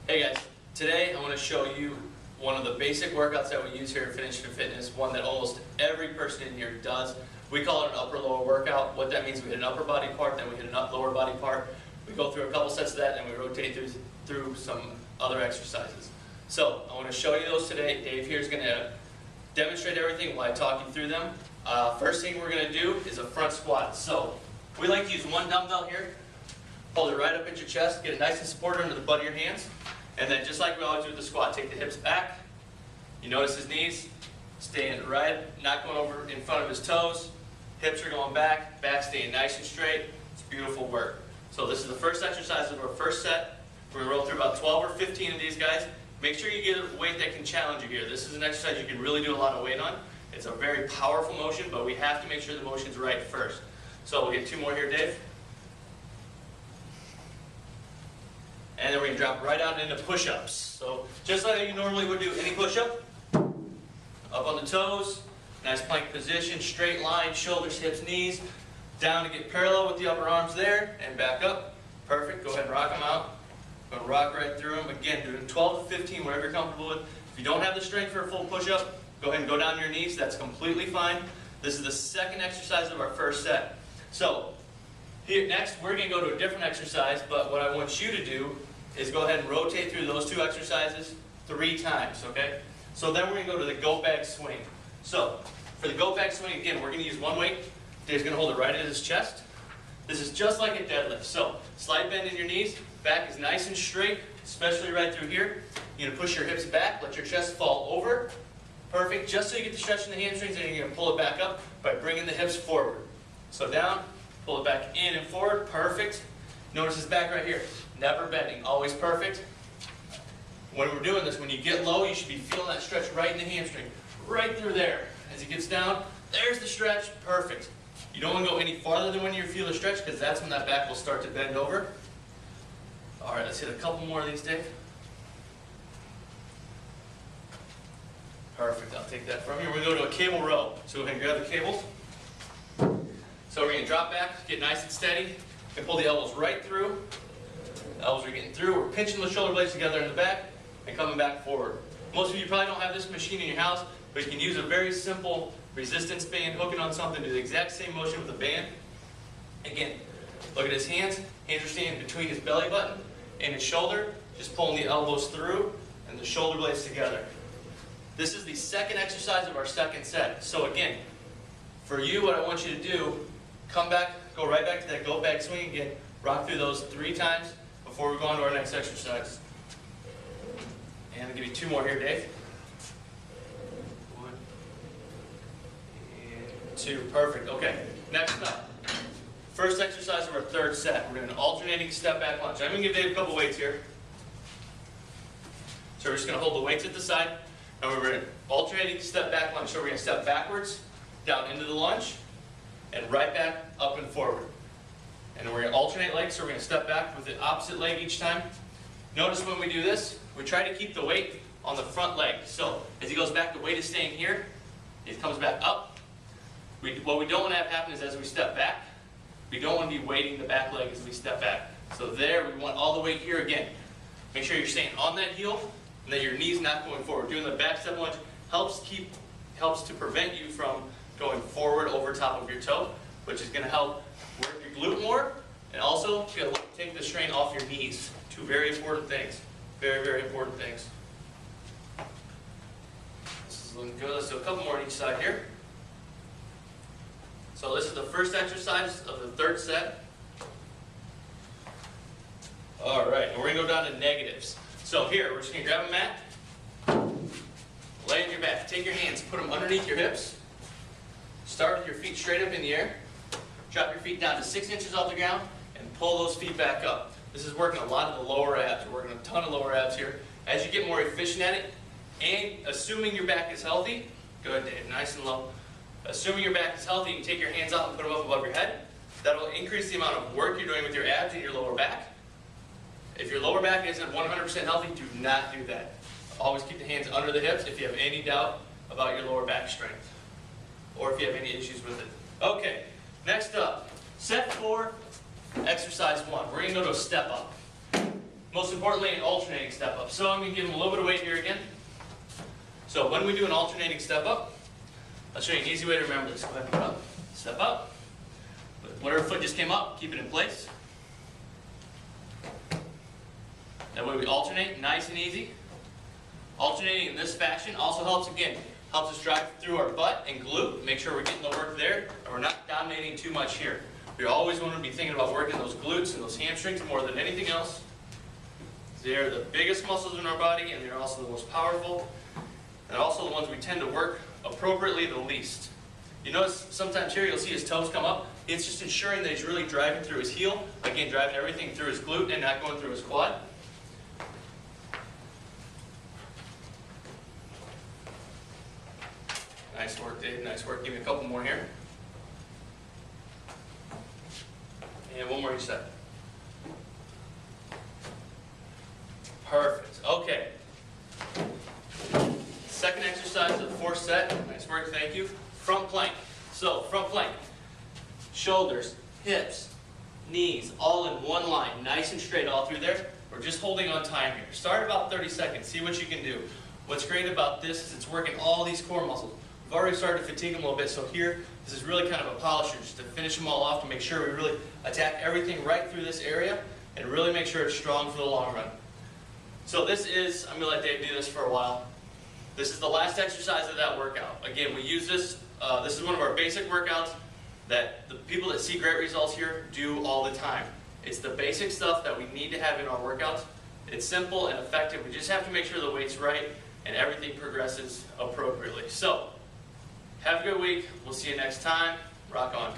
Hey guys, today I want to show you one of the basic workouts that we use here at Finish Fitness, one that almost every person in here does. We call it an upper-lower workout. What that means, we hit an upper body part, then we hit a lower body part. We go through a couple sets of that, and we rotate through some other exercises. So I want to show you those today. Dave here is going to demonstrate everything while I talk you through them. First thing we're going to do is a front squat. So we like to use one dumbbell here. Hold it right up at your chest, get it nice and supported under the butt of your hands. And then just like we always do with the squat, take the hips back. You notice his knees staying right, not going over in front of his toes. Hips are going back, back staying nice and straight. It's beautiful work. So this is the first exercise of our first set. We're going to roll through about 12 or 15 of these guys. Make sure you get a weight that can challenge you here. This is an exercise you can really do a lot of weight on. It's a very powerful motion, but we have to make sure the motion's right first. So we'll get two more here, Dave. And then we're going to drop right down into push-ups. So just like you normally would do any push-up, up on the toes, nice plank position, straight line, shoulders, hips, knees, down to get parallel with the upper arms there, and back up. Perfect. Go ahead and rock them out. Go and rock right through them. Again, doing 12 to 15, whatever you're comfortable with. If you don't have the strength for a full push-up, go ahead and go down to your knees. That's completely fine. This is the second exercise of our first set. So here, next, we're going to go to a different exercise, but what I want you to do is go ahead and rotate through those two exercises 3 times, okay? So then we're going to go to the goat bag swing. So for the goat bag swing, again, we're going to use one weight. Dave's going to hold it right at his chest. This is just like a deadlift. So slight bend in your knees, back is nice and straight, especially right through here. You're going to push your hips back, let your chest fall over. Perfect, just so you get the stretch in the hamstrings, and you're going to pull it back up by bringing the hips forward. So down, pull it back in and forward, perfect. Notice his back right here, never bending, always perfect. When we're doing this, when you get low, you should be feeling that stretch right in the hamstring, right through there. As he gets down, there's the stretch, perfect. You don't want to go any farther than when you feel the stretch, because that's when that back will start to bend over. All right, let's hit a couple more of these, Dave. Perfect, I'll take that from you. We're going to go to a cable row. So go ahead and grab the cables. So we're going to drop back, get nice and steady, and pull the elbows right through. The elbows are getting through. We're pinching the shoulder blades together in the back and coming back forward. Most of you probably don't have this machine in your house, but you can use a very simple resistance band, hook it on something, do the exact same motion with the band. Again, look at his hands. Hands are staying between his belly button and his shoulder, just pulling the elbows through and the shoulder blades together. This is the second exercise of our second set. So again, for you, what I want you to do, come back, go right back to that goat bag swing again, rock through those 3 times before we go on to our next exercise. And I'll give you 2 more here, Dave. 1 and 2, perfect. Okay, next up. First exercise of our third set. We're doing an alternating step back lunge. I'm going to give Dave a couple weights here. So we're just going to hold the weights at the side, and we're going to alternating step back lunge. So we're going to step backwards, down into the lunge, and right back up and forward. And we're going to alternate legs, so we're going to step back with the opposite leg each time. Notice when we do this, we try to keep the weight on the front leg. So as he goes back, the weight is staying here. It comes back up. What we don't want to have happen is as we step back, we don't want to be weighting the back leg as we step back. So there, we want all the weight here again. Make sure you're staying on that heel and that your knee's not going forward. Doing the back step lunge helps to prevent you from going forward over top of your toe, which is going to help work your glute more, and also take the strain off your knees. 2 very important things. Very, very important things. This is looking good. Let's do a couple more on each side here. So this is the first exercise of the third set. All right, and we're going to go down to negatives. So here, we're just going to grab a mat, lay on your back. Take your hands, put them underneath your hips. Start with your feet straight up in the air. Drop your feet down to 6 inches off the ground and pull those feet back up. This is working a lot of the lower abs. We're working a ton of lower abs here. As you get more efficient at it, and assuming your back is healthy, go ahead, Dave, nice and low. Assuming your back is healthy, you can take your hands out and put them up above your head. That'll increase the amount of work you're doing with your abs and your lower back. If your lower back isn't 100% healthy, do not do that. Always keep the hands under the hips if you have any doubt about your lower back strength, or if you have any issues with it. Okay, next up, set 4, exercise 1. We're going to go to a step up. most importantly, an alternating step up. So I'm going to give him a little bit of weight here again. So when we do an alternating step up, I'll show you an easy way to remember this. Go ahead and put up, step up. Whatever foot just came up, keep it in place. That way we alternate, nice and easy. Alternating in this fashion also helps, again, helps us drive through our butt and glute, make sure we're getting the work there, and we're not dominating too much here. We always want to be thinking about working those glutes and those hamstrings more than anything else. They're the biggest muscles in our body, and they're also the most powerful, and also the ones we tend to work appropriately the least. You notice sometimes here you'll see his toes come up. It's just ensuring that he's really driving through his heel, again, driving everything through his glute and not going through his quad. Nice work, Dave. Nice work. Give me a couple more here. And one more each side. Perfect. Okay. Second exercise of the fourth set. Nice work. Thank you. Front plank. So, front plank. Shoulders, hips, knees, all in one line. Nice and straight all through there. We're just holding on time here. Start about 30 seconds. See what you can do. What's great about this is it's working all these core muscles. We've already started to fatigue them a little bit, so here, this is really kind of a polisher just to finish them all off, to make sure we really attack everything right through this area and really make sure it's strong for the long run. So this is, I'm going to let Dave do this for a while. This is the last exercise of that workout. Again, we use this, this is one of our basic workouts that the people that see great results here do all the time. It's the basic stuff that we need to have in our workouts. It's simple and effective. We just have to make sure the weight's right and everything progresses appropriately. So, have a good week. We'll see you next time. Rock on.